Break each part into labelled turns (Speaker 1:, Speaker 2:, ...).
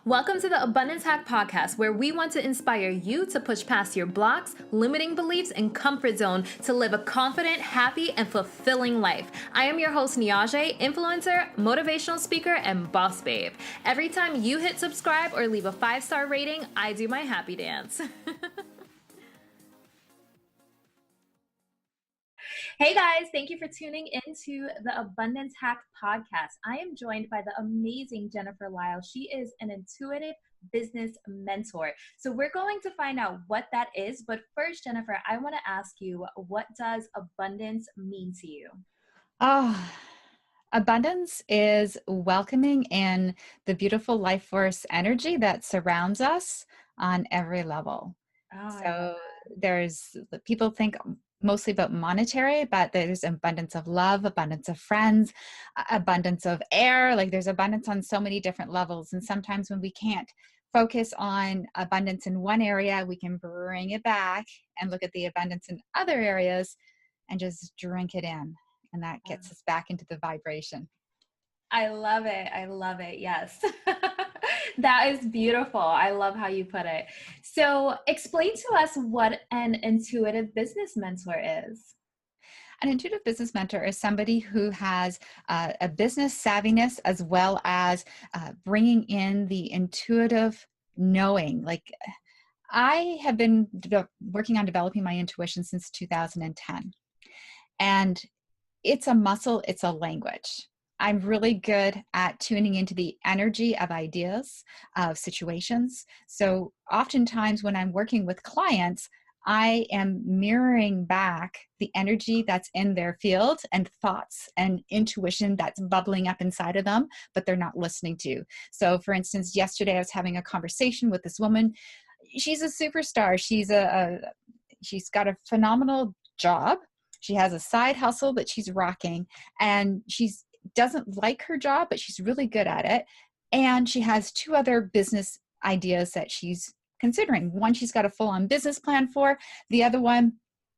Speaker 1: Welcome to the Abundance Hack Podcast, where we want to inspire you to push past your blocks, limiting beliefs, and comfort zone to live a confident, happy, and fulfilling life. I am your host, Niajae, influencer, motivational speaker, and boss babe. Every time you hit subscribe or leave a 5-star rating, I do my happy dance. Hey guys, thank you for tuning into the Abundance Hack Podcast. I am joined by the amazing Jennifer Lyall. She is an intuitive business mentor. So we're going to find out what that is. But first, Jennifer, I want to ask you, what does abundance mean to you?
Speaker 2: Oh, abundance is welcoming in the beautiful life force energy that surrounds us on every level.
Speaker 1: Oh, I love
Speaker 2: So people think mostly about monetary, but there's abundance of love, abundance of friends, abundance of air. Like there's abundance on so many different levels. And sometimes when we can't focus on abundance in one area, we can bring it back and look at the abundance in other areas and just drink it in. And that
Speaker 1: that.
Speaker 2: gets us back into the vibration.
Speaker 1: I love it. I love it. Yes. That is beautiful. I love how you put it. So, explain to us what an intuitive business mentor is.
Speaker 2: An intuitive business mentor is somebody who has a business savviness as well as bringing in the intuitive knowing. Like I have been working on developing my intuition since 2010. And it's a muscle, it's a language. I'm really good at tuning into the energy of ideas, of situations. So oftentimes when I'm working with clients, I am mirroring back the energy that's in their field and thoughts and intuition that's bubbling up inside of them, but they're not listening to. So for instance, yesterday I was having a conversation with this woman. She's a superstar. She's got a phenomenal job. She has a side hustle that she's rocking, and she doesn't like her job, but she's really good at it. And she has two other business ideas that she's considering. One, she's got a full-on business plan for. The other one,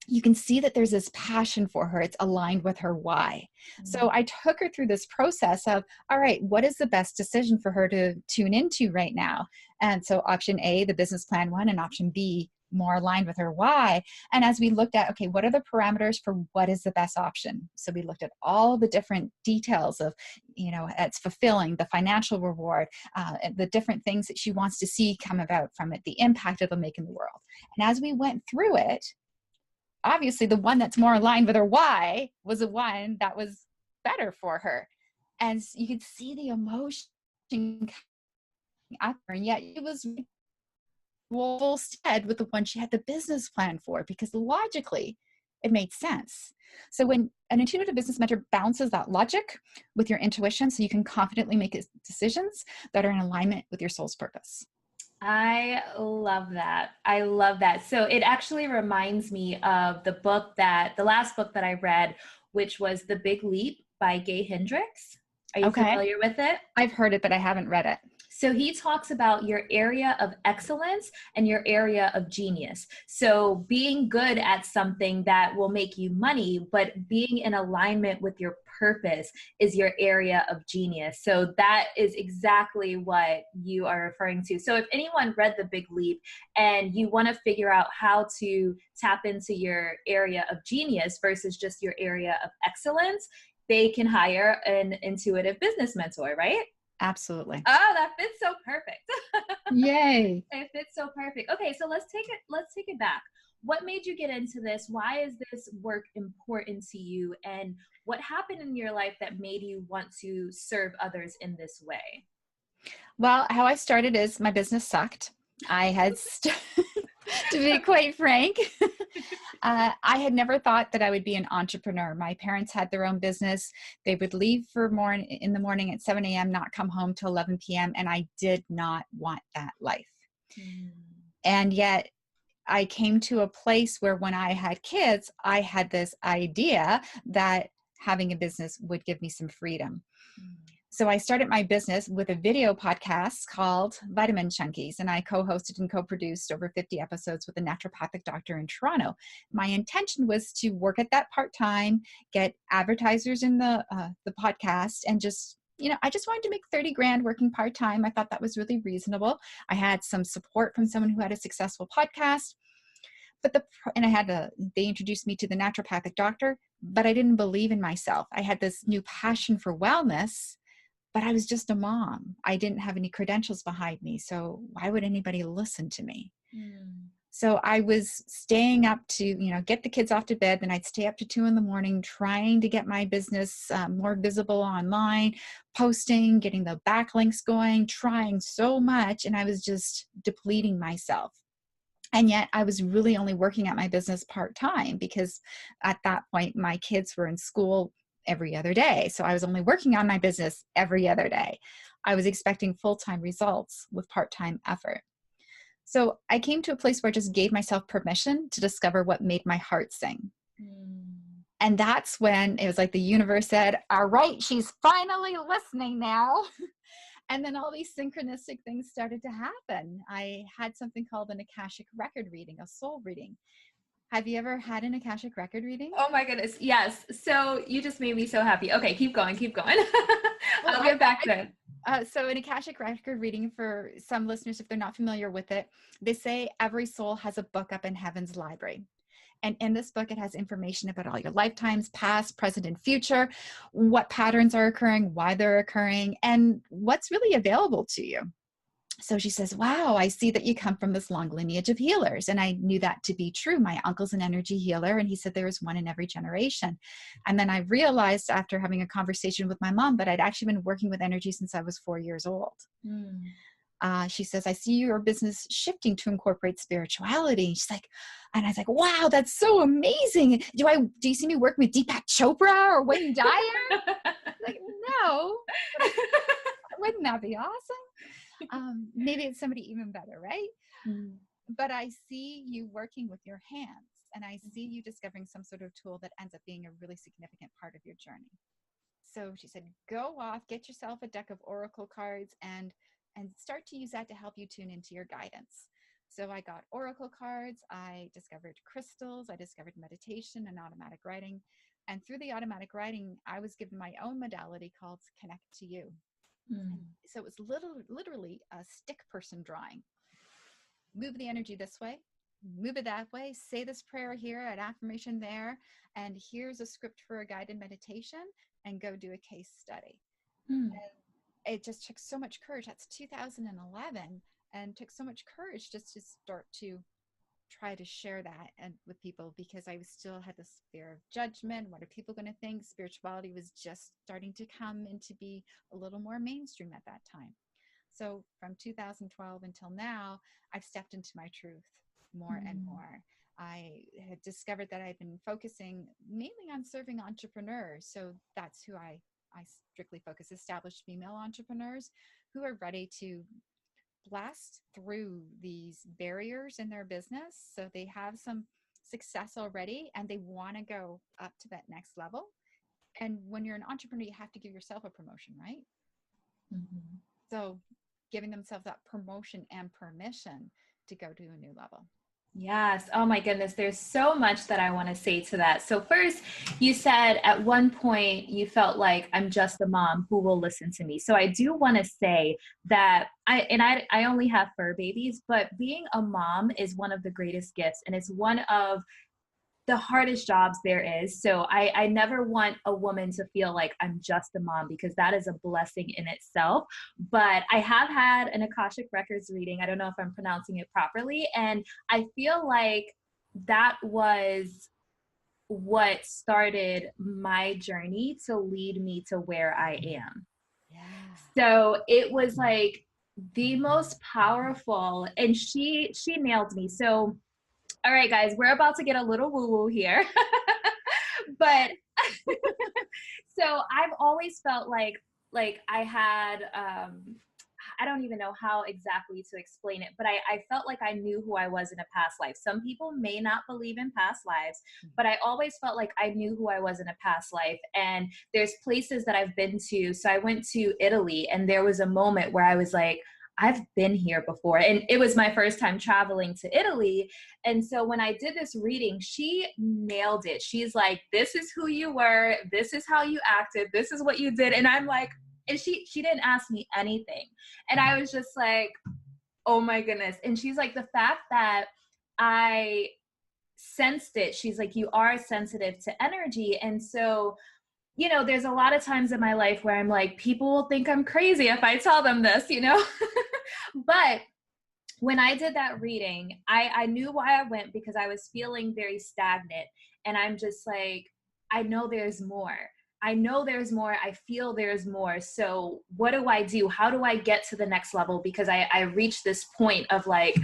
Speaker 2: you can see that there's this passion for her. It's aligned with her why. So I took her through this process of, all right, what is the best decision for her to tune into right now? And so option A, the business plan one, and option B, more aligned with her why. And as we looked at, okay, what are the parameters for what is the best option? So we looked at all the different details of, it's fulfilling, the financial reward, the different things that she wants to see come about from it, the impact it'll make in the world. And as we went through it, obviously the one that's more aligned with her why was the one that was better for her. And you could see the emotion up her, and yet it was full stead with the one she had the business plan for, because logically it made sense. So when an intuitive business mentor bounces that logic with your intuition, so you can confidently make decisions that are in alignment with your soul's purpose.
Speaker 1: I love that. I love that. So it actually reminds me of the last book that I read, which was The Big Leap by Gay Hendricks. Are you
Speaker 2: Okay.
Speaker 1: familiar with it?
Speaker 2: I've heard it, but I haven't read it.
Speaker 1: So he talks about your area of excellence and your area of genius. So being good at something that will make you money, but being in alignment with your purpose is your area of genius. So that is exactly what you are referring to. So if anyone read The Big Leap and you want to figure out how to tap into your area of genius versus just your area of excellence, they can hire an intuitive business mentor, right?
Speaker 2: Absolutely.
Speaker 1: Oh, that fits so perfect.
Speaker 2: Yay.
Speaker 1: It fits so perfect. Okay, so let's take it back. What made you get into this? Why is this work important to you? And what happened in your life that made you want to serve others in this way?
Speaker 2: Well, how I started is my business sucked. I had, to be quite frank, I had never thought that I would be an entrepreneur. My parents had their own business. They would leave for more in the morning at 7 a.m., not come home till 11 p.m. And I did not want that life.
Speaker 1: Mm.
Speaker 2: And yet I came to a place where when I had kids, I had this idea that having a business would give me some freedom. So I started my business with a video podcast called Vitamin Chunkies, and I co-hosted and co-produced over 50 episodes with a naturopathic doctor in Toronto. My intention was to work at that part-time, get advertisers in the podcast, and just I just wanted to make 30 grand working part-time. I thought that was really reasonable. I had some support from someone who had a successful podcast, and they introduced me to the naturopathic doctor, but I didn't believe in myself. I had this new passion for wellness, but I was just a mom. I didn't have any credentials behind me. So why would anybody listen to me? So I was staying up to, get the kids off to bed. Then I'd stay up to 2 a.m, trying to get my business more visible online, posting, getting the backlinks going, trying so much. And I was just depleting myself. And yet I was really only working at my business part-time, because at that point my kids were in school every other day. So I was only working on my business every other day. I was expecting full-time results with part-time effort. So I came to a place where I just gave myself permission to discover what made my heart sing. And that's when it was like the universe said, all right, she's finally listening now. And then all these synchronistic things started to happen. I had something called an Akashic record reading, a soul reading. Have you ever had an Akashic record reading?
Speaker 1: Oh my goodness. Yes. So you just made me so happy. Okay. Keep going. I'll get back to it.
Speaker 2: So an Akashic record reading, for some listeners, if they're not familiar with it, they say every soul has a book up in heaven's library. And in this book, it has information about all your lifetimes, past, present, and future, what patterns are occurring, why they're occurring, and what's really available to you. So she says, wow, I see that you come from this long lineage of healers. And I knew that to be true. My uncle's an energy healer, and he said there was one in every generation. And then I realized, after having a conversation with my mom, that I'd actually been working with energy since I was 4 years old. She says, I see your business shifting to incorporate spirituality. She's like, and I was like, wow, that's so amazing. Do you see me working with Deepak Chopra or Wayne Dyer? Like, no. Wouldn't that be awesome? Maybe it's somebody even better, right? But I see you working with your hands, and I see you discovering some sort of tool that ends up being a really significant part of your journey. So she said, go off, get yourself a deck of oracle cards, and start to use that to help you tune into your guidance. So I got oracle cards, I discovered crystals, I discovered meditation and automatic writing. And through the automatic writing, I was given my own modality called Connect to You. So it was literally a stick person drawing. Move the energy this way, move it that way, say this prayer here, an affirmation there, and here's a script for a guided meditation, and go do a case study. And it just took so much courage. That's 2011, and took so much courage just to start to try to share that with people, because I still had this fear of judgment. What are people going to think? Spirituality was just starting to come and to be a little more mainstream at that time. So from 2012 until now, I've stepped into my truth more and more. I had discovered that I've been focusing mainly on serving entrepreneurs. So that's who I strictly focus, established female entrepreneurs who are ready to blast through these barriers in their business. So they have some success already and they want to go up to that next level. And when you're an entrepreneur, you have to give yourself a promotion, right? So giving themselves that promotion and permission to go to a new level.
Speaker 1: Yes. Oh my goodness. There's so much that I want to say to that. So first, you said at one point you felt like, I'm just a mom who will listen to me. So I do want to say that I only have fur babies, but being a mom is one of the greatest gifts, and it's one of the hardest jobs there is. So I never want a woman to feel like I'm just a mom, because that is a blessing in itself. But I have had an Akashic Records reading. I don't know if I'm pronouncing it properly. And I feel like that was what started my journey to lead me to where I am.
Speaker 2: Yeah.
Speaker 1: So it was like the most powerful, and she nailed me. So all right, guys, we're about to get a little woo-woo here. But so I've always felt like I had, I don't even know how exactly to explain it, but I felt like I knew who I was in a past life. Some people may not believe in past lives, but I always felt like I knew who I was in a past life. And there's places that I've been to. So I went to Italy, and there was a moment where I was like, I've been here before. And it was my first time traveling to Italy. And so when I did this reading, she nailed it. She's like, this is who you were. This is how you acted. This is what you did. And I'm like, And she didn't ask me anything. And I was just like, oh my goodness. And she's like, the fact that I sensed it, she's like, you are sensitive to energy. And so, you know, there's a lot of times in my life where I'm like, people will think I'm crazy if I tell them this, you know? But when I did that reading, I knew why I went, because I was feeling very stagnant. And I'm just like, I know there's more. I know there's more. I feel there's more. So what do I do? How do I get to the next level? Because I reached this point of like,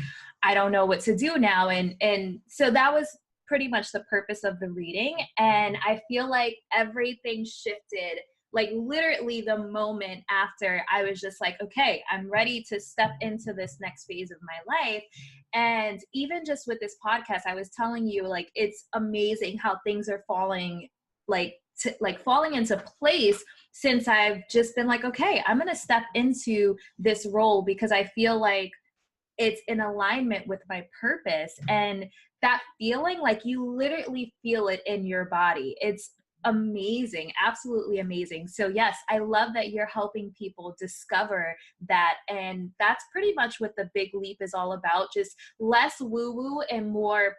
Speaker 1: I don't know what to do now. And so that was pretty much the purpose of the reading. And I feel like everything shifted, like literally the moment after I was just like, okay, I'm ready to step into this next phase of my life. And even just with this podcast, I was telling you, like, it's amazing how things are falling, falling into place, since I've just been like, okay, I'm going to step into this role because I feel like it's in alignment with my purpose. And that feeling, like you literally feel it in your body. It's amazing, absolutely amazing. So yes, I love that you're helping people discover that. And that's pretty much what the big leap is all about. Just less woo-woo and more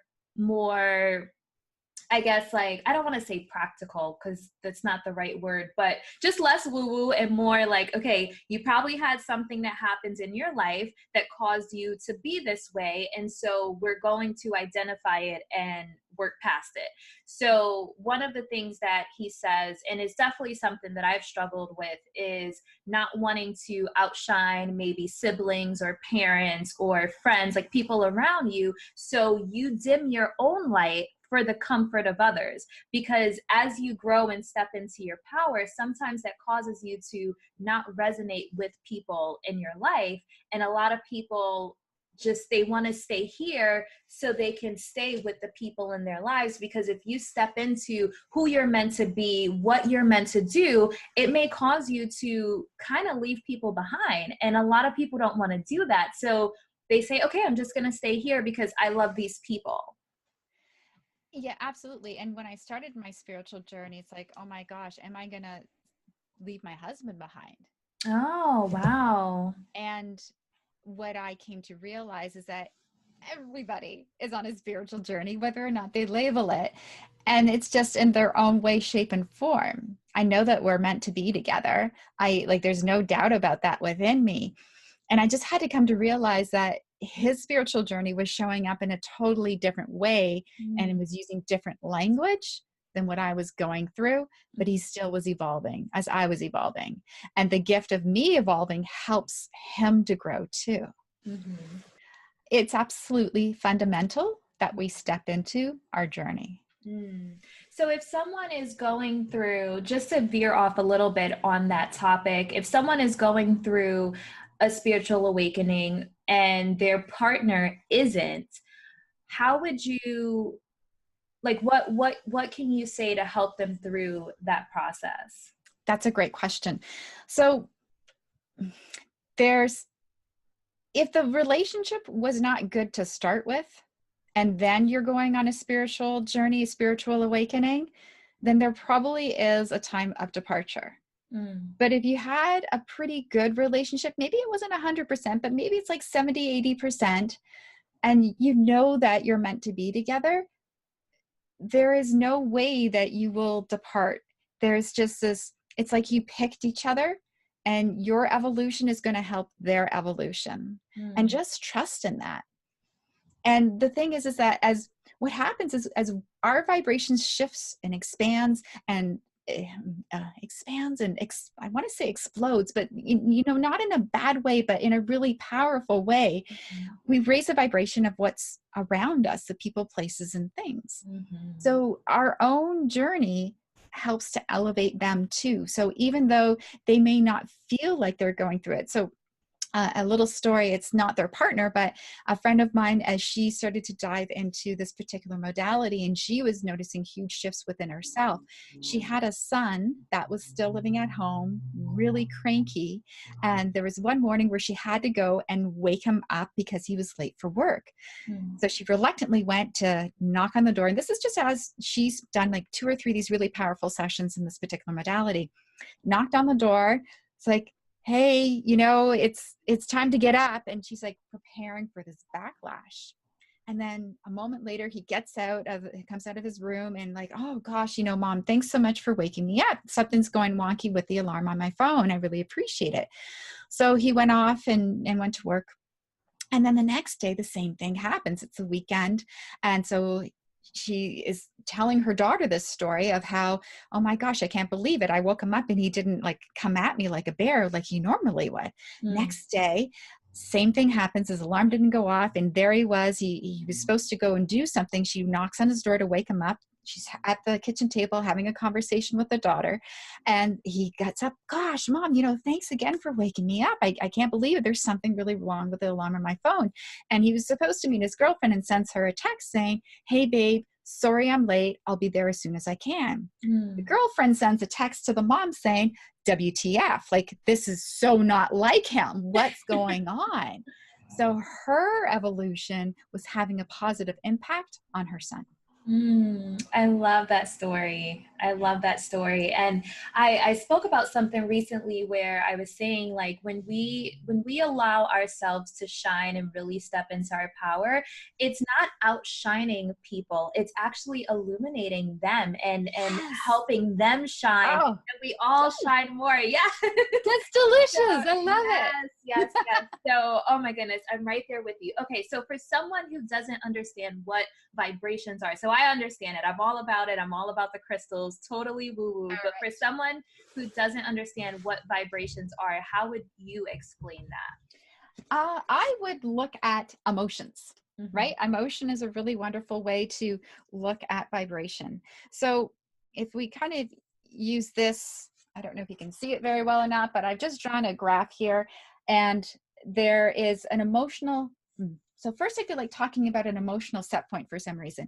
Speaker 1: I guess, like, I don't want to say practical because that's not the right word, but just less woo-woo and more like, okay, you probably had something that happens in your life that caused you to be this way. And so we're going to identify it and work past it. So one of the things that he says, and it's definitely something that I've struggled with, is not wanting to outshine maybe siblings or parents or friends, like people around you. So you dim your own light for the comfort of others, because as you grow and step into your power, sometimes that causes you to not resonate with people in your life. And a lot of people just, they want to stay here so they can stay with the people in their lives, because if you step into who you're meant to be, what you're meant to do, it may cause you to kind of leave people behind. And a lot of people don't want to do that. So they say, okay, I'm just going to stay here because I love these people.
Speaker 2: Yeah, absolutely. And when I started my spiritual journey, it's like, oh my gosh, am I going to leave my husband behind?
Speaker 1: Oh, wow.
Speaker 2: And what I came to realize is that everybody is on a spiritual journey, whether or not they label it. And it's just in their own way, shape, and form. I know that we're meant to be together. There's no doubt about that within me. And I just had to come to realize that his spiritual journey was showing up in a totally different way, and it was using different language than what I was going through, but he still was evolving as I was evolving. And the gift of me evolving helps him to grow too.
Speaker 1: Mm-hmm.
Speaker 2: It's absolutely fundamental that we step into our journey.
Speaker 1: So if someone is going through, just to veer off a little bit on that topic, if someone is going through a spiritual awakening and their partner isn't, how would you, like, what can you say to help them through that process?
Speaker 2: That's a great question. So if the relationship was not good to start with, and then you're going on a spiritual journey, a spiritual awakening, then there probably is a time of departure. But if you had a pretty good relationship, maybe it wasn't 100%, but maybe it's like 70, 80%, and you know that you're meant to be together, there is no way that you will depart. There's just this, it's like you picked each other, and your evolution is going to help their evolution. And just trust in that. And the thing is that as what happens is, as our vibration shifts and expands and I want to say explodes, but not in a bad way, but in a really powerful way. We raise the vibration of what's around us, the people, places, and things. So our own journey helps to elevate them too. So even though they may not feel like they're going through it. So a little story, it's not their partner, but a friend of mine, as she started to dive into this particular modality, and she was noticing huge shifts within herself. She had a son that was still living at home, really cranky. And there was one morning where she had to go and wake him up because he was late for work. So she reluctantly went to knock on the door. And this is just as she's done like 2 or 3 of these really powerful sessions in this particular modality. Knocked on the door, It's like, hey, it's time to get up. And she's like preparing for this backlash. And then a moment later, he comes out of his room and like, oh gosh, Mom, thanks so much for waking me up. Something's going wonky with the alarm on my phone. I really appreciate it. So he went off and went to work. And then the next day, the same thing happens. It's a weekend. And so she is telling her daughter this story of how, oh my gosh, I can't believe it. I woke him up and he didn't like come at me like a bear like he normally would. Next day, same thing happens. His alarm didn't go off. And there he was. He was supposed to go and do something. She knocks on his door to wake him up. She's at the kitchen table having a conversation with the daughter. And he gets up, gosh, Mom, thanks again for waking me up. I can't believe it. There's something really wrong with the alarm on my phone. And he was supposed to meet his girlfriend and sends her a text saying, hey, babe, sorry I'm late. I'll be there as soon as I can. The girlfriend sends a text to the mom saying, WTF, like this is so not like him. What's going on? So her evolution was having a positive impact on her son.
Speaker 1: I love that story. I love that story. And I spoke about something recently where I was saying, like, when we allow ourselves to shine and really step into our power, it's not outshining people. It's actually illuminating them and
Speaker 2: Yes.
Speaker 1: helping them shine.
Speaker 2: Oh,
Speaker 1: and we all shine more. Yeah.
Speaker 2: that's delicious.
Speaker 1: So,
Speaker 2: I love it.
Speaker 1: Yes. So, oh my goodness, I'm right there with you. Okay. So for someone who doesn't understand what vibrations are, so I understand it. I'm all about it. I'm all about the crystals, totally woo-woo. But for someone who doesn't understand what vibrations are, how would you explain that?
Speaker 2: I would look at emotions, right? Emotion is a really wonderful way to look at vibration. So if we kind of use this, I don't know if you can see it very well or not, but I've just drawn a graph here, and there is an emotional. So first I feel like talking about an emotional set point for some reason.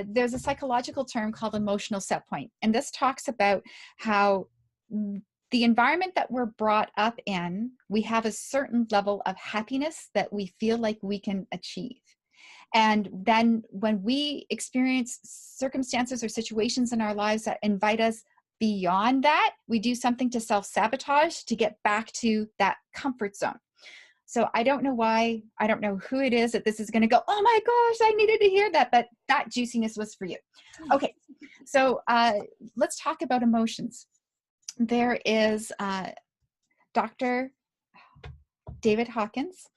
Speaker 2: There's a psychological term called emotional set point. And this talks about how the environment that we're brought up in, we have a certain level of happiness that we feel like we can achieve. And then when we experience circumstances or situations in our lives that invite us beyond that, we do something to self-sabotage to get back to that comfort zone. So I don't know why, I don't know who it is that this is going to go, oh my gosh, I needed to hear that, but that juiciness was for you. Okay, so let's talk about emotions. There is Dr. David Hawkins,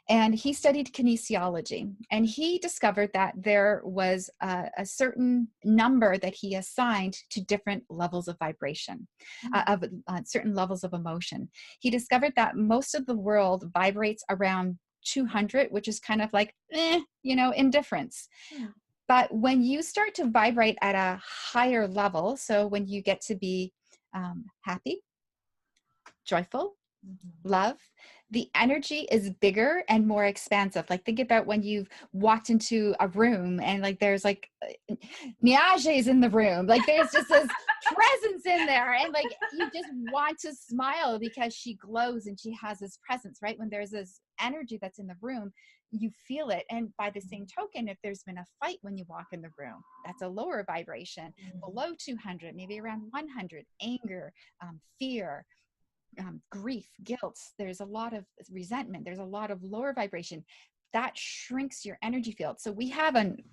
Speaker 2: and he studied kinesiology, and he discovered that there was a certain number that he assigned to different levels of vibration, of certain levels of emotion. He discovered that most of the world vibrates around 200, which is kind of like, indifference. But when you start to vibrate at a higher level, so when you get to be happy, joyful, love, the energy is bigger and more expansive. Like think about when you've walked into a room and like there's like Niajae is in the room. Like there's just this presence in there, and like you just want to smile because she glows and she has this presence, right? When there's this energy that's in the room, you feel it. And by the same token, if there's been a fight when you walk in the room, that's a lower vibration. Below 200, maybe around 100, anger, fear, grief, guilt, there's a lot of resentment, there's a lot of lower vibration that shrinks your energy field. So we have an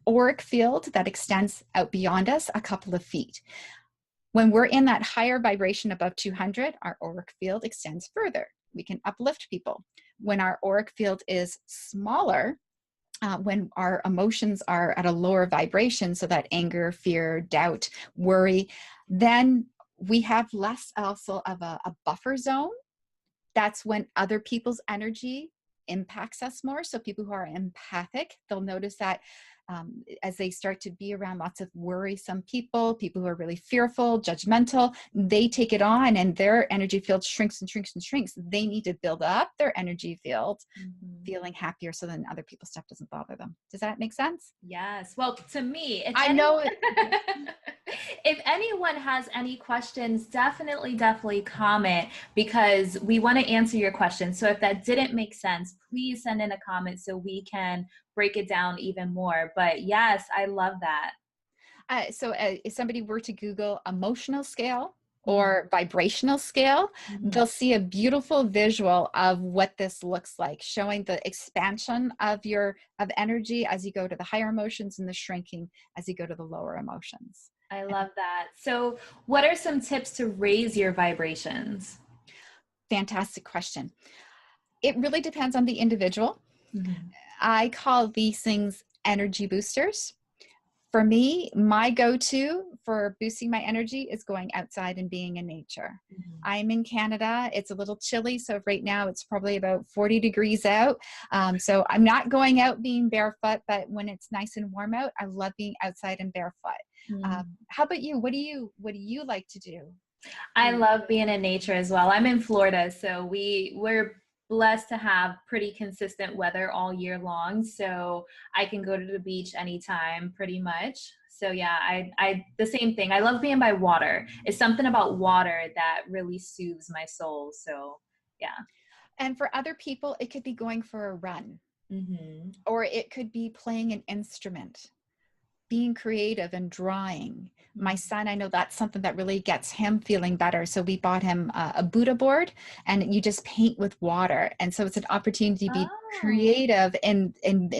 Speaker 2: auric field that extends out beyond us a couple of feet. When we're in that higher vibration above 200, our auric field extends further. We can uplift people. When our auric field is smaller, when our emotions are at a lower vibration, so that anger, fear, doubt, worry, then we have less also of a buffer zone. That's when other people's energy impacts us more. So people who are empathic, they'll notice that as they start to be around lots of worrisome people who are really fearful, judgmental, they take it on and their energy field shrinks and shrinks and shrinks. They need to build up their energy field, feeling happier, so then other people's stuff doesn't bother them. Does that make sense?
Speaker 1: Yes. Well, to me,
Speaker 2: know
Speaker 1: if anyone has any questions, definitely comment, because we want to answer your questions. So if that didn't make sense, please send in a comment so we can break it down even more. But yes, I love that.
Speaker 2: So if somebody were to Google emotional scale, or vibrational scale,
Speaker 1: Mm-hmm.
Speaker 2: they'll see a beautiful visual of what this looks like, showing the expansion of energy as you go to the higher emotions and the shrinking as you go to the lower emotions.
Speaker 1: I love that. So, what are some tips to raise your vibrations?
Speaker 2: Fantastic question. It really depends on the individual.
Speaker 1: Mm-hmm.
Speaker 2: I call these things energy boosters. For me, my go-to for boosting my energy is going outside and being in nature.
Speaker 1: Mm-hmm.
Speaker 2: I'm in Canada. It's a little chilly. So right now it's probably about 40 degrees out. So I'm not going out being barefoot, but when it's nice and warm out, I love being outside and barefoot.
Speaker 1: Mm-hmm.
Speaker 2: How about you? What do you like to do?
Speaker 1: I love being in nature as well. I'm in Florida, so we're blessed to have pretty consistent weather all year long. So I can go to the beach anytime, pretty much. So yeah, I the same thing. I love being by water. It's something about water that really soothes my soul. So yeah.
Speaker 2: And for other people, it could be going for a run,
Speaker 1: Mm-hmm.
Speaker 2: or it could be playing an instrument, being creative and drawing. My son, I know that's something that really gets him feeling better. So we bought him a Buddha board, and you just paint with water. And so it's an opportunity to be
Speaker 1: Oh.
Speaker 2: creative in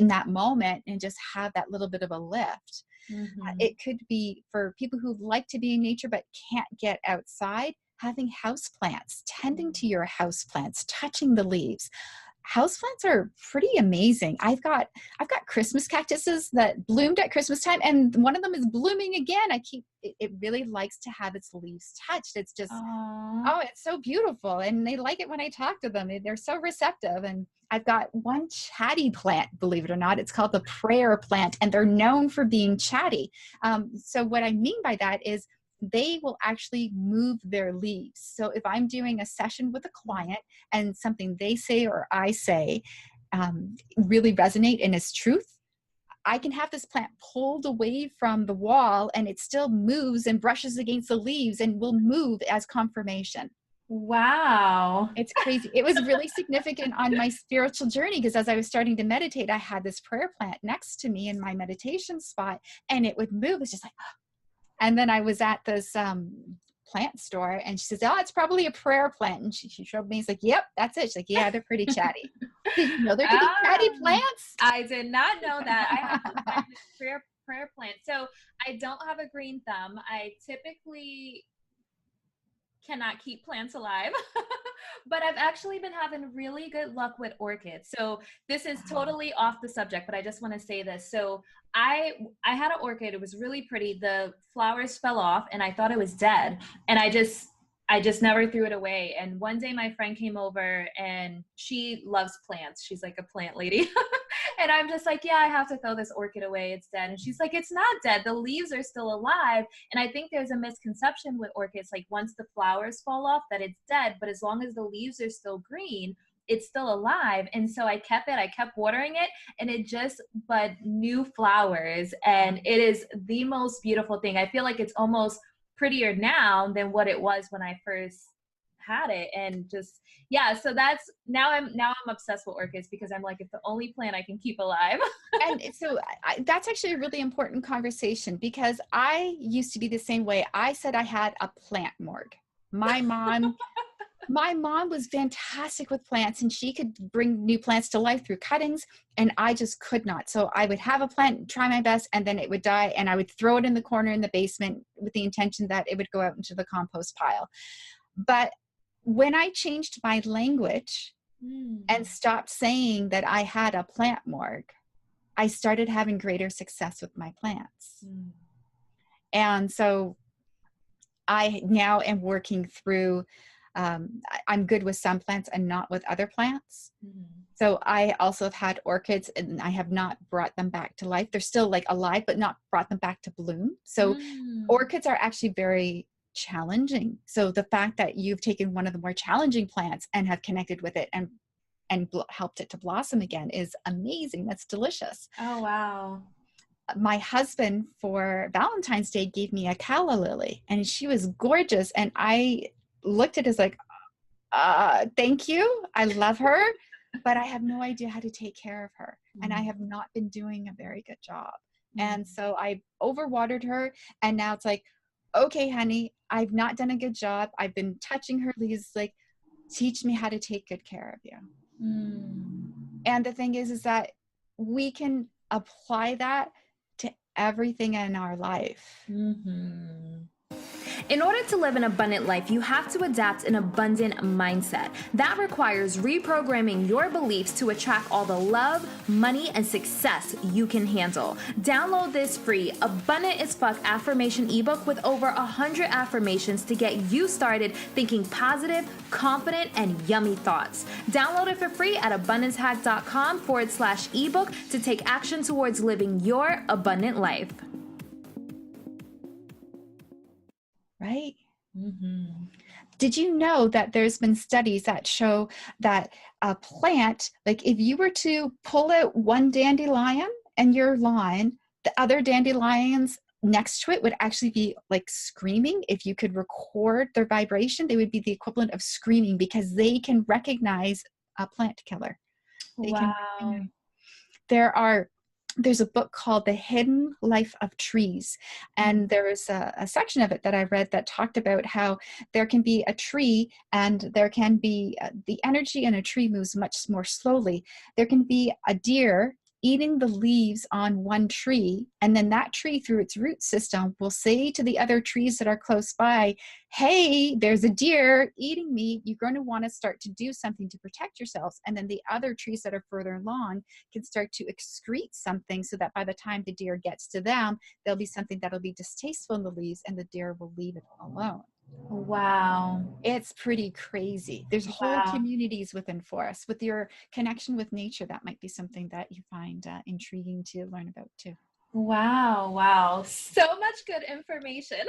Speaker 2: that moment and just have that little bit of a lift.
Speaker 1: Mm-hmm.
Speaker 2: It could be for people who like to be in nature but can't get outside, having house plants, tending to your house plants, touching the leaves. Houseplants are pretty amazing. I've got Christmas cactuses that bloomed at Christmas time, and one of them is blooming again. It really likes to have its leaves touched. It's just,
Speaker 1: Oh.
Speaker 2: oh, it's so beautiful, and they like it when I talk to them. They're so receptive. And I've got one chatty plant, believe it or not. It's called the prayer plant, and they're known for being chatty. So what I mean by that is they will actually move their leaves. So if I'm doing a session with a client and something they say or I say really resonate and is truth, I can have this plant pulled away from the wall and it still moves and brushes against the leaves and will move as confirmation.
Speaker 1: Wow.
Speaker 2: It's crazy. It was really significant on my spiritual journey because as I was starting to meditate, I had this prayer plant next to me in my meditation spot, and it would move. It's just like, and then I was at this plant store, and she says, "Oh, it's probably a prayer plant." And she showed me. He's like, "Yep, that's it." She's like, "Yeah, they're pretty chatty." Did you know there could be chatty
Speaker 1: Ah,
Speaker 2: plants?
Speaker 1: I did not know that. I have to find this prayer plant. So I don't have a green thumb. I typically cannot keep plants alive. But I've actually been having really good luck with orchids. So this is totally off the subject, but I just want to say this. So I had an orchid. It was really pretty. The flowers fell off and I thought it was dead. And I just never threw it away. And one day my friend came over and she loves plants. She's like a plant lady. And I'm just like, yeah, I have to throw this orchid away. It's dead. And she's like, it's not dead. The leaves are still alive. And I think there's a misconception with orchids, like once the flowers fall off, that it's dead. But as long as the leaves are still green, it's still alive. And so I kept watering it, and it just bud new flowers. And it is the most beautiful thing. I feel like it's almost prettier now than what it was when I first had it. And just, yeah, so that's now I'm obsessed with orchids because I'm like, it's the only plant I can keep alive.
Speaker 2: And so that's actually a really important conversation because I used to be the same way. I said I had a plant morgue. My mom My mom was fantastic with plants, and she could bring new plants to life through cuttings, and I just could not. So I would have a plant, try my best, and then it would die, and I would throw it in the corner in the basement with the intention that it would go out into the compost pile. But when I changed my language and
Speaker 1: Mm.
Speaker 2: stopped saying that I had a plant morgue, I started having greater success with my plants.
Speaker 1: Mm.
Speaker 2: And so I now am working through, I'm good with some plants and not with other plants.
Speaker 1: Mm.
Speaker 2: So I also have had orchids and I have not brought them back to life. They're still like alive, but not brought them back to bloom. So
Speaker 1: Mm.
Speaker 2: orchids are actually very challenging. So the fact that you've taken one of the more challenging plants and have connected with it and helped it to blossom again is amazing. That's delicious.
Speaker 1: Oh, wow.
Speaker 2: My husband for Valentine's Day gave me a calla lily, and she was gorgeous. And I looked at it as like, thank you. I love her, but I have no idea how to take care of her. And I have not been doing a very good job.
Speaker 1: Mm.
Speaker 2: And so I overwatered her. And now it's like, okay, honey, I've not done a good job. I've been touching her leaves. Like, teach me how to take good care of you.
Speaker 1: Mm.
Speaker 2: And the thing is that we can apply that to everything in our life.
Speaker 1: Mm-hmm. In order to live an abundant life, you have to adapt an abundant mindset. That requires reprogramming your beliefs to attract all the love, money, and success you can handle. Download this free Abundant as Fuck affirmation ebook with over 100 affirmations to get you started thinking positive, confident, and yummy thoughts. Download it for free at abundancehack.com/ebook to take action towards living your abundant life.
Speaker 2: Right?
Speaker 1: Mm-hmm.
Speaker 2: Did you know that there's been studies that show that a plant, like if you were to pull out one dandelion in your lawn, the other dandelions next to it would actually be like screaming. If you could record their vibration, they would be the equivalent of screaming because they can recognize a plant killer. They can
Speaker 1: Wow.
Speaker 2: there's a book called The Hidden Life of Trees. And there was a section of it that I read that talked about how there can be a tree and there can be the energy in a tree moves much more slowly. There can be a deer eating the leaves on one tree, and then that tree through its root system will say to the other trees that are close by, hey, there's a deer eating me. You're going to want to start to do something to protect yourselves. And then the other trees that are further along can start to excrete something so that by the time the deer gets to them, there'll be something that'll be distasteful in the leaves and the deer will leave it alone.
Speaker 1: Wow.
Speaker 2: It's pretty crazy. There's whole
Speaker 1: Wow.
Speaker 2: communities within forests. With your connection with nature, that might be something that you find intriguing to learn about too.
Speaker 1: Wow. Wow. So much good information.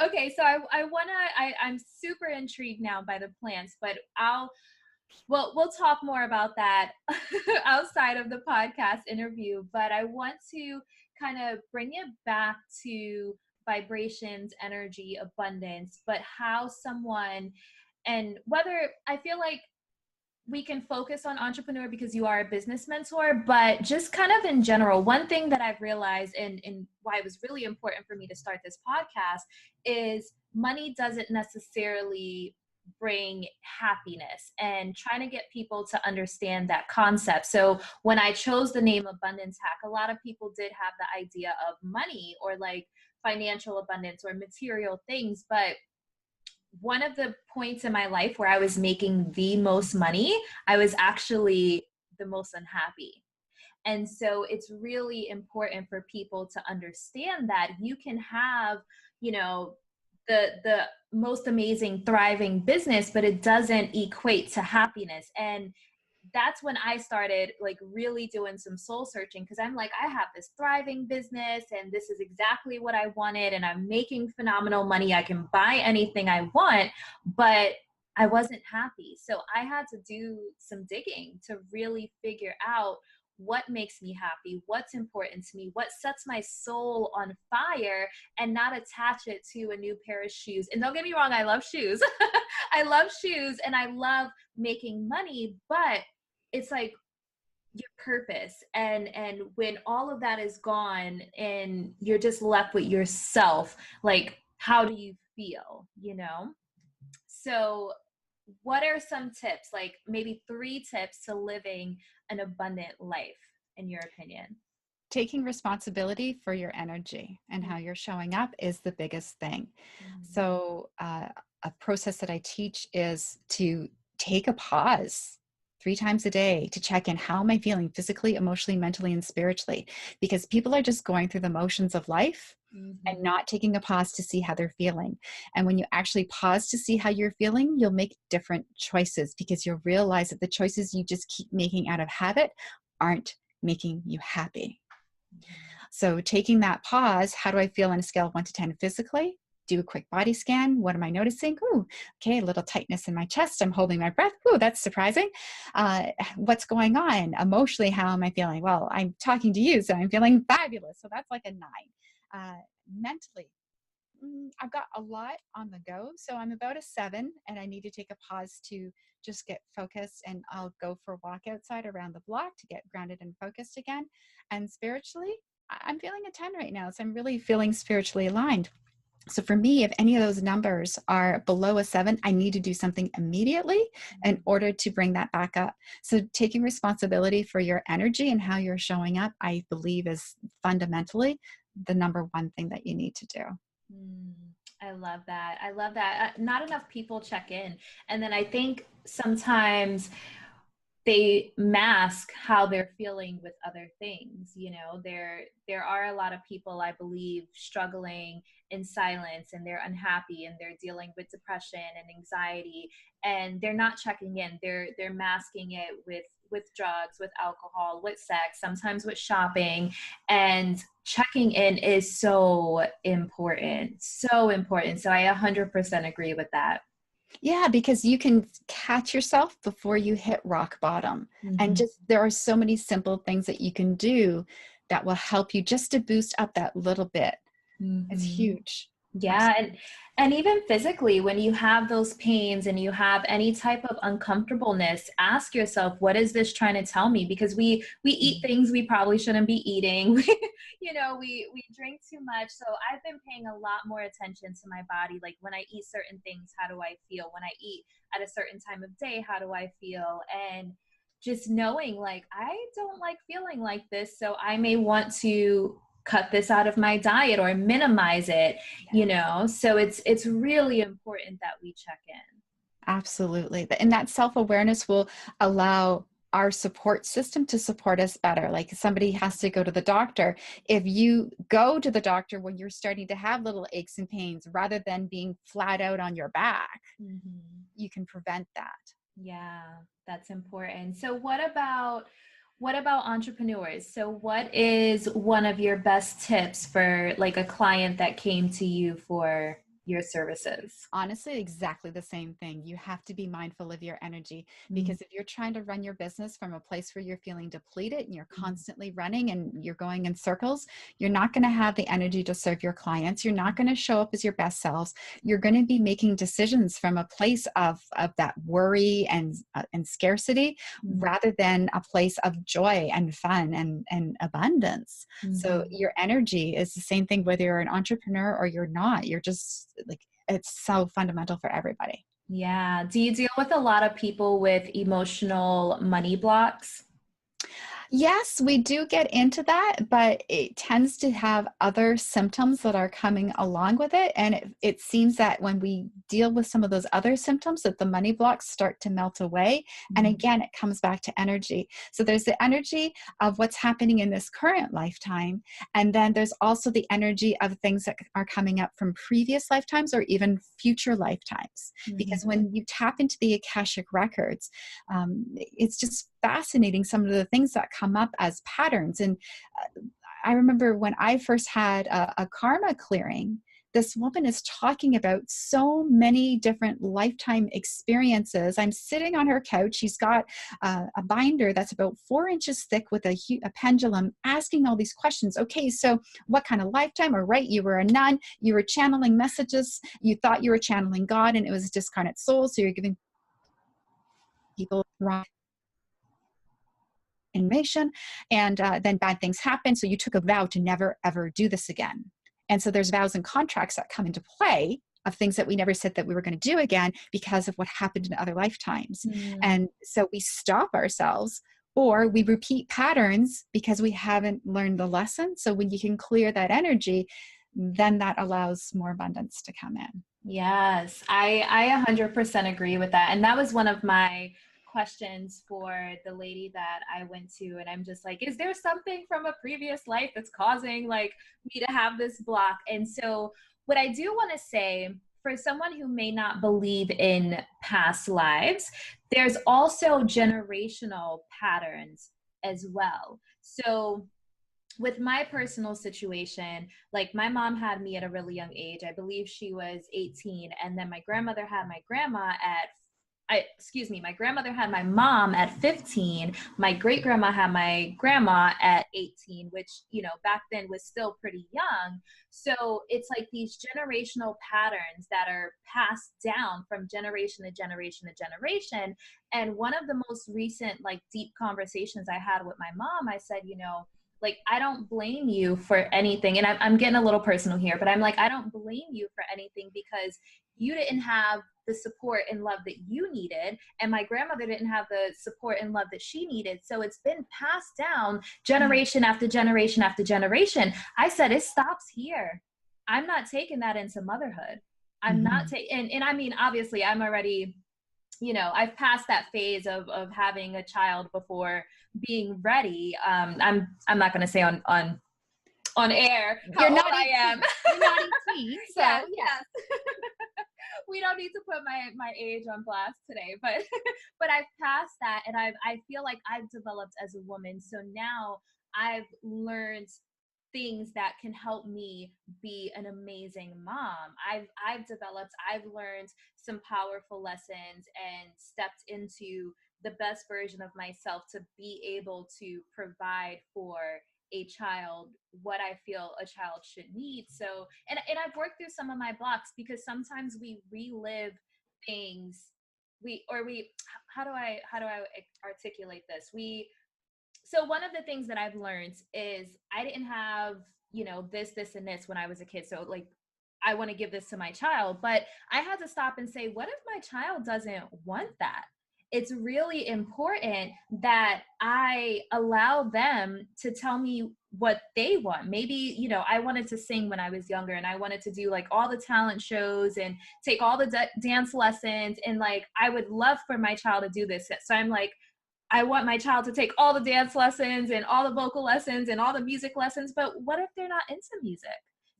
Speaker 1: Okay, so I'm super intrigued now by the plants, but we'll talk more about that outside of the podcast interview, but I want to kind of bring it back to vibrations, energy, abundance, but how someone, and whether I feel like we can focus on entrepreneur because you are a business mentor, but just kind of in general, one thing that I've realized and why it was really important for me to start this podcast is money doesn't necessarily bring happiness, and trying to get people to understand that concept. So when I chose the name Abundance Hack, a lot of people did have the idea of money or like financial abundance or material things, but one of the points in my life where I was making the most money, I was actually the most unhappy. And so it's really important for people to understand that you can have, you know, the most amazing thriving business, but it doesn't equate to happiness. And that's when I started like really doing some soul searching, because I'm like, I have this thriving business and this is exactly what I wanted and I'm making phenomenal money. I can buy anything I want, but I wasn't happy. So I had to do some digging to really figure out what makes me happy, what's important to me, what sets my soul on fire, and not attach it to a new pair of shoes. And don't get me wrong, I love shoes. I love shoes and I love making money, but it's like your purpose, and when all of that is gone and you're just left with yourself, like how do you feel, you know? So what are some tips, like maybe 3 tips to living an abundant life in your opinion?
Speaker 2: Taking responsibility for your energy and how you're showing up is the biggest thing.
Speaker 1: Mm-hmm.
Speaker 2: So, a process that I teach is to take a pause 3 times a day to check in. How am I feeling physically, emotionally, mentally, and spiritually? Because people are just going through the motions of life and
Speaker 1: Mm-hmm.
Speaker 2: not taking a pause to see how they're feeling. And when you actually pause to see how you're feeling, you'll make different choices because you'll realize that the choices you just keep making out of habit aren't making you happy. So taking that pause, how do I feel on a scale of 1 to 10 physically? Do a quick body scan. What am I noticing? Ooh, okay, a little tightness in my chest. I'm holding my breath. Ooh, that's surprising. What's going on? Emotionally, how am I feeling? Well, I'm talking to you, so I'm feeling fabulous. So that's like a 9. Mentally, I've got a lot on the go. So I'm about a 7, and I need to take a pause to just get focused, and I'll go for a walk outside around the block to get grounded and focused again. And spiritually, I'm feeling a 10 right now. So I'm really feeling spiritually aligned. So for me, if any of those numbers are below a 7, I need to do something immediately in order to bring that back up. So taking responsibility for your energy and how you're showing up, I believe, is fundamentally the number one thing that you need to do.
Speaker 1: Mm, I love that. I love that. Not enough people check in. And then I think sometimes they mask how they're feeling with other things. You know, there are a lot of people, I believe, struggling in silence, and they're unhappy, and they're dealing with depression and anxiety, and they're not checking in. They're masking it with drugs, with alcohol, with sex, sometimes with shopping. And checking in is so important, so important. So I 100% agree with that.
Speaker 2: Yeah, because you can catch yourself before you hit rock bottom. And
Speaker 1: Mhm.
Speaker 2: just there are so many simple things that you can do that will help you just to boost up that little bit. It's
Speaker 1: Mhm.
Speaker 2: huge.
Speaker 1: Yeah,
Speaker 2: Absolutely.
Speaker 1: and even physically, when you have those pains and you have any type of uncomfortableness, ask yourself, what is this trying to tell me? Because we eat things we probably shouldn't be eating. You know, we drink too much. So I've been paying a lot more attention to my body. Like when I eat certain things, how do I feel? When I eat at a certain time of day, how do I feel? And just knowing like I don't like feeling like this, so I may want to cut this out of my diet or minimize it, you know. So it's really important that we check in.
Speaker 2: Absolutely. And that self-awareness will allow our support system to support us better. Like somebody has to go to the doctor. If you go to the doctor when you're starting to have little aches and pains rather than being flat out on your back,
Speaker 1: Hmm.
Speaker 2: you can prevent that.
Speaker 1: Yeah, that's important. So what about entrepreneurs? So what is one of your best tips for like a client that came to you for your services?
Speaker 2: Honestly, exactly the same thing. You have to be mindful of your energy
Speaker 1: Mhm.
Speaker 2: because if you're trying to run your business from a place where you're feeling depleted and you're constantly running and you're going in circles, you're not going to have the energy to serve your clients. You're not going to show up as your best selves. You're going to be making decisions from a place of that worry and scarcity rather than a place of joy and fun and abundance. So
Speaker 1: Mhm.
Speaker 2: your energy is the same thing whether you're an entrepreneur or you're not. You're just like it's so fundamental for everybody.
Speaker 1: Yeah. Do you deal with a lot of people with emotional money blocks?
Speaker 2: Yes, we do get into that, but it tends to have other symptoms that are coming along with it. And it seems that when we deal with some of those other symptoms, that the money blocks start to melt away. And
Speaker 1: Mhm.
Speaker 2: again, it comes back to energy. So there's the energy of what's happening in this current lifetime. And then there's also the energy of things that are coming up from previous lifetimes or even future lifetimes.
Speaker 1: Mhm.
Speaker 2: Because when you tap into the Akashic records, it's just fascinating some of the things that come up as patterns. And I remember when I first had a karma clearing, this woman is talking about so many different lifetime experiences. I'm sitting on her couch. She's got a binder that's about 4 inches thick with a pendulum asking all these questions. Okay, so what kind of lifetime? Or right, you were a nun, you were channeling messages, you thought you were channeling God, and it was a discarnate soul. So you're giving people wrong information, and then bad things happen. So you took a vow to never ever do this again. And so there's vows and contracts that come into play of things that we never said that we were going to do again because of what happened in other lifetimes.
Speaker 1: Mm.
Speaker 2: And so we stop ourselves or we repeat patterns because we haven't learned the lesson. So when you can clear that energy, then that allows more abundance to come in.
Speaker 1: Yes, I 100% agree with that. And that was one of my questions for the lady that I went to. And I'm just like, is there something from a previous life that's causing like me to have this block? And so what I do want to say for someone who may not believe in past lives, there's also generational patterns as well. So with my personal situation, like my mom had me at a really young age. I believe she was 18. And then my grandmother had my grandma at my grandmother had my mom at 15. My great grandma had my grandma at 18, which, you know, back then was still pretty young. So it's like these generational patterns that are passed down from generation to generation to generation. And one of the most recent, like, deep conversations I had with my mom, I said, you know, like, I don't blame you for anything. And I'm getting a little personal here, but I'm like, I don't blame you for anything because you didn't have the support and love that you needed. And my grandmother didn't have the support and love that she needed. So it's been passed down generation after generation after generation. I said, it stops here. I'm not taking that into motherhood. I'm not taking, and I mean, obviously I'm already, I've passed that phase of having a child before being ready. I'm not going to say on air how
Speaker 2: You're
Speaker 1: old
Speaker 2: not
Speaker 1: I
Speaker 2: 18.
Speaker 1: am.
Speaker 2: You're not 18. So
Speaker 1: Yes. We don't need to put my age on blast today, but but I've passed that, and I feel like I've developed as a woman. So now I've learned things that can help me be an amazing mom. I've learned some powerful lessons and stepped into the best version of myself to be able to provide for a child what I feel a child should need. So, and I've worked through some of my blocks because sometimes we relive things. We how do I articulate this? So one of the things that I've learned is I didn't have, this and this when I was a kid. So like, I want to give this to my child, but I had to stop and say, what if my child doesn't want that? It's really important that I allow them to tell me what they want. Maybe, I wanted to sing when I was younger, and I wanted to do like all the talent shows and take all the dance lessons. And like, I would love for my child to do this. So I'm like, I want my child to take all the dance lessons and all the vocal lessons and all the music lessons, but what if they're not into music?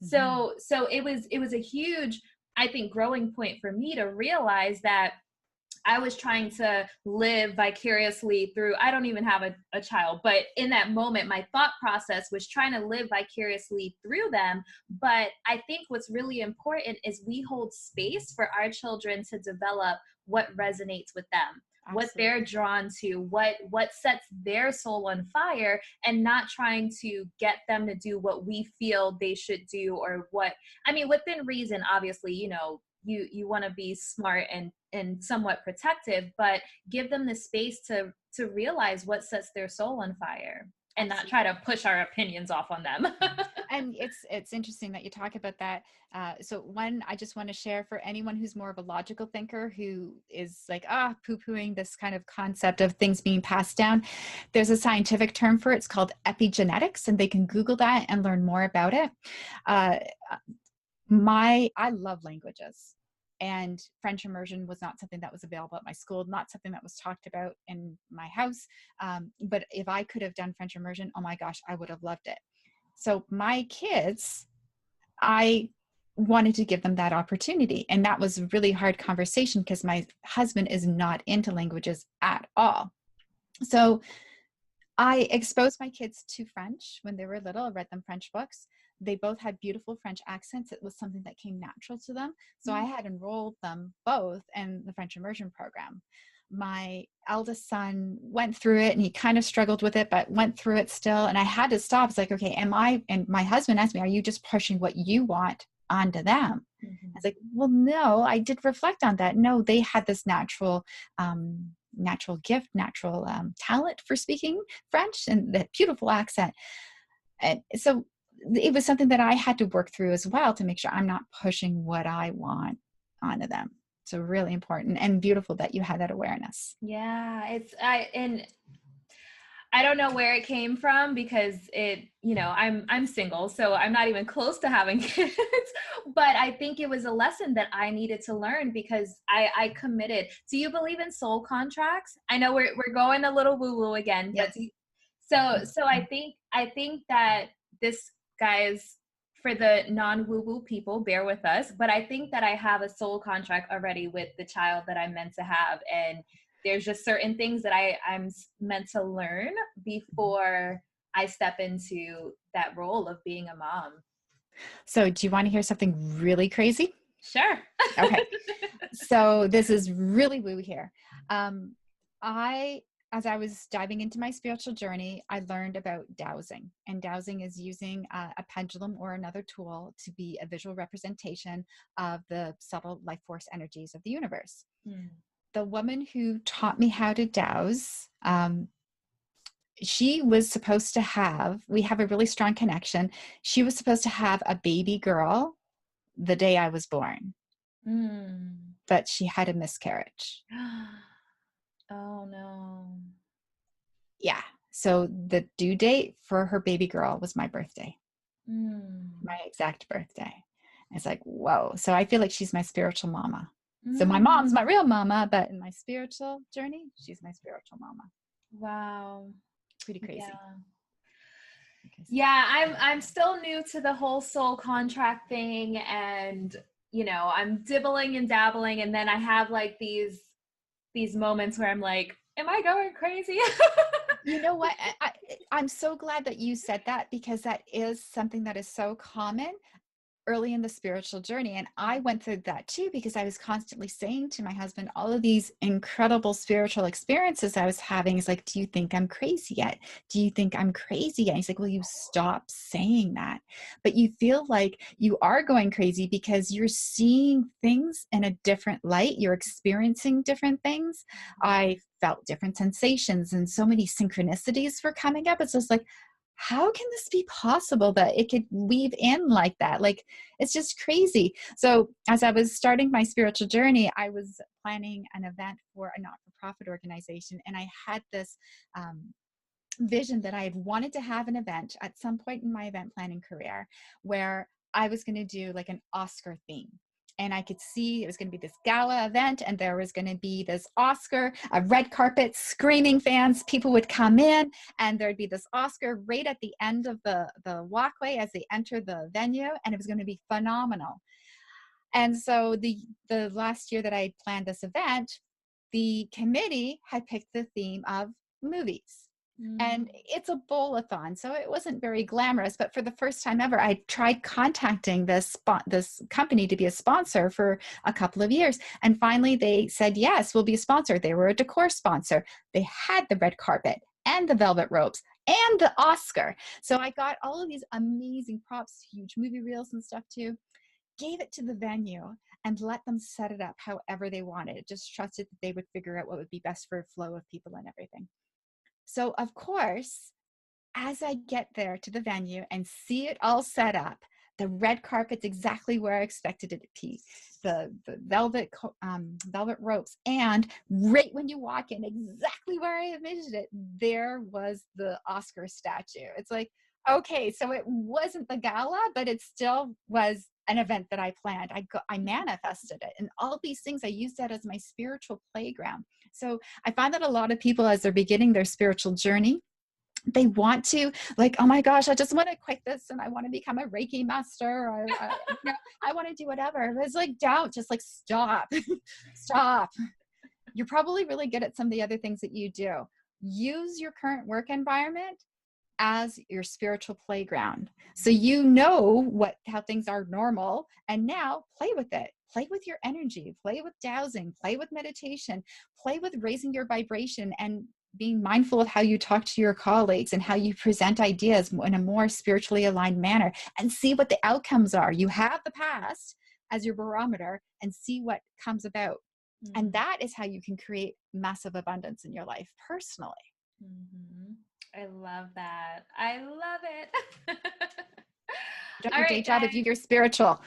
Speaker 1: So it was a huge, I think, growing point for me to realize that I was trying to live vicariously through, I don't even have a child, but in that moment, my thought process was trying to live vicariously through them. But I think what's really important is we hold space for our children to develop what resonates with them. Absolutely. What they're drawn to, what sets their soul on fire, and not trying to get them to do what we feel they should do, or within reason, obviously, you want to be smart and somewhat protective, but give them the space to realize what sets their soul on fire, and not try to push our opinions off on them.
Speaker 2: And it's interesting that you talk about that. So one, I just want to share for anyone who's more of a logical thinker, who is like, poo-pooing this kind of concept of things being passed down. There's a scientific term for it. It's called epigenetics, and they can Google that and learn more about it. I love languages, and French immersion was not something that was available at my school, not something that was talked about in my house. But if I could have done French immersion, oh my gosh, I would have loved it. So my kids, I wanted to give them that opportunity. And that was a really hard conversation because my husband is not into languages at all. So I exposed my kids to French when they were little. I read them French books. They both had beautiful French accents. It was something that came natural to them. So I had enrolled them both in the French immersion program. My eldest son went through it, and he kind of struggled with it, but went through it still. And I had to stop. It's like, okay, and my husband asked me, are you just pushing what you want onto them? I was like, well, no, I did reflect on that. No, they had this natural gift, natural talent for speaking French, and that beautiful accent. And so it was something that I had to work through as well, to make sure I'm not pushing what I want onto them. So really important and beautiful that you had that awareness.
Speaker 1: Yeah, I don't know where it came from, because I'm single, so I'm not even close to having kids. But I think it was a lesson that I needed to learn, because I committed. Do you believe in soul contracts? I know we're going a little woo-woo again,
Speaker 2: Yes.
Speaker 1: but so I think that this, guys, for the non-woo-woo people, bear with us, but I think that I have a soul contract already with the child that I'm meant to have. And there's just certain things that I'm meant to learn before I step into that role of being a mom.
Speaker 2: So do you want to hear something really crazy?
Speaker 1: Sure.
Speaker 2: Okay. So this is really woo here. As I was diving into my spiritual journey, I learned about dowsing. And dowsing is using a pendulum or another tool to be a visual representation of the subtle life force energies of the universe. The woman who taught me how to dowse she was supposed to have, we have a really strong connection. She was supposed to have a baby girl the day I was born,
Speaker 1: Mm.
Speaker 2: but she had a miscarriage.
Speaker 1: Oh no.
Speaker 2: Yeah. So the due date for her baby girl was my birthday, my
Speaker 1: Mm.
Speaker 2: exact birthday. It's like, whoa. So I feel like she's my spiritual mama. So my mom's
Speaker 1: Mm.
Speaker 2: my real mama, but in my spiritual journey, she's my spiritual mama.
Speaker 1: Wow.
Speaker 2: Pretty crazy.
Speaker 1: Yeah.
Speaker 2: Pretty crazy.
Speaker 1: Yeah, I'm still new to the whole soul contract thing, and I'm dibbling and dabbling, and then I have like these moments where I'm like, am I going crazy?
Speaker 2: You know what? I'm so glad that you said that, because that is something that is so common early in the spiritual journey. And I went through that too, because I was constantly saying to my husband, all of these incredible spiritual experiences I was having is like, do you think I'm crazy yet? Do you think I'm crazy yet? And he's like, well, you stop saying that. But you feel like you are going crazy because you're seeing things in a different light. You're experiencing different things. I felt different sensations, and so many synchronicities were coming up. It's just like, how can this be possible that it could weave in like that? Like, it's just crazy. So as I was starting my spiritual journey, I was planning an event for a not-for-profit organization. And I had this vision that I had wanted to have an event at some point in my event planning career where I was going to do like an Oscar theme. And I could see it was going to be this gala event, and there was going to be this Oscar, a red carpet, screaming fans. People would come in, and there'd be this Oscar right at the end of the walkway as they enter the venue, and it was going to be phenomenal. And so the last year that I planned this event, the committee had picked the theme of movies. And it's a bowl-a-thon, so it wasn't very glamorous. But for the first time ever, I tried contacting this company to be a sponsor for a couple of years. And finally, they said, yes, we'll be a sponsor. They were a decor sponsor. They had the red carpet and the velvet ropes and the Oscar. So I got all of these amazing props, huge movie reels and stuff too. Gave it to the venue and let them set it up however they wanted. Just trusted that they would figure out what would be best for a flow of people and everything. So, of course, as I get there to the venue and see it all set up, the red carpet's exactly where I expected it to be, the velvet ropes, and right when you walk in, exactly where I envisioned it, there was the Oscar statue. It's like, okay, so it wasn't the gala, but it still was an event that I planned. I manifested it, and all these things, I used that as my spiritual playground. So I find that a lot of people, as they're beginning their spiritual journey, they want to, like, oh my gosh, I just want to quit this and I want to become a Reiki master, or I want to do whatever. But it's like, don't, just like stop. Stop. You're probably really good at some of the other things that you do. Use your current work environment as your spiritual playground. So you know how things are normal, and now play with it. Play with your energy, play with dowsing, play with meditation, play with raising your vibration and being mindful of how you talk to your colleagues and how you present ideas in a more spiritually aligned manner, and see what the outcomes are. You have the past as your barometer, and see what comes about. And that is how you can create massive abundance in your life personally.
Speaker 1: Mm-hmm. I love that. I love it.
Speaker 2: Don't
Speaker 1: All
Speaker 2: your day
Speaker 1: right,
Speaker 2: job if
Speaker 1: guys.
Speaker 2: you're spiritual,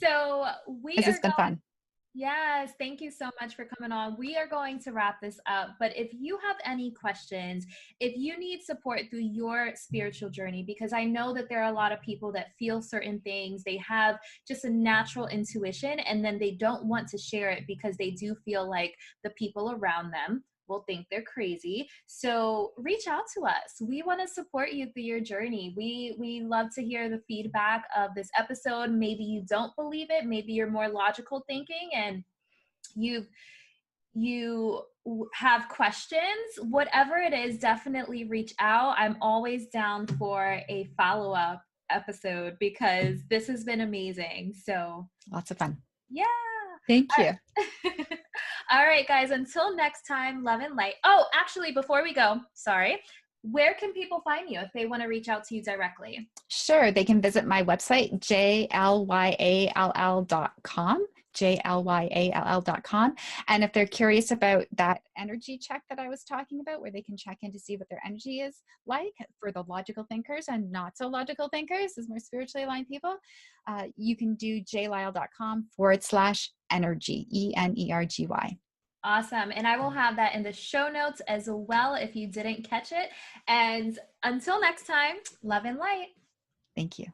Speaker 1: So we
Speaker 2: because
Speaker 1: are
Speaker 2: it's been
Speaker 1: going.
Speaker 2: fun.
Speaker 1: Yes, thank you so much for coming on. We are going to wrap this up, but if you have any questions, if you need support through your spiritual journey, because I know that there are a lot of people that feel certain things, they have just a natural intuition, and then they don't want to share it because they do feel like the people around them will think they're crazy. So reach out to us. We want to support you through your journey. We love to hear the feedback of this episode. Maybe you don't believe it, maybe you're more logical thinking and you have questions. Whatever it is, definitely reach out. I'm always down for a follow-up episode because this has been amazing. So
Speaker 2: Lots of fun.
Speaker 1: yeah.
Speaker 2: Thank you.
Speaker 1: All right, guys, until next time, love and light. Oh, actually, before we go, sorry, Where can people find you if they want to reach out to you directly?
Speaker 2: Sure. They can visit my website, jlyall.com, jlyall.com. And if they're curious about that energy check that I was talking about, where they can check in to see what their energy is like for the logical thinkers and not so logical thinkers, as more spiritually aligned people, you can do jlyall.com/energy, ENERGY.
Speaker 1: Awesome. And I will have that in the show notes as well if you didn't catch it. And until next time, love and light.
Speaker 2: Thank you.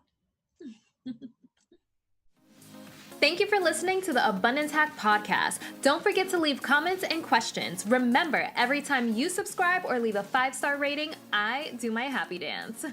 Speaker 1: Thank you for listening to the Abundance Hack Podcast. Don't forget to leave comments and questions. Remember, every time you subscribe or leave a 5-star rating, I do my happy dance.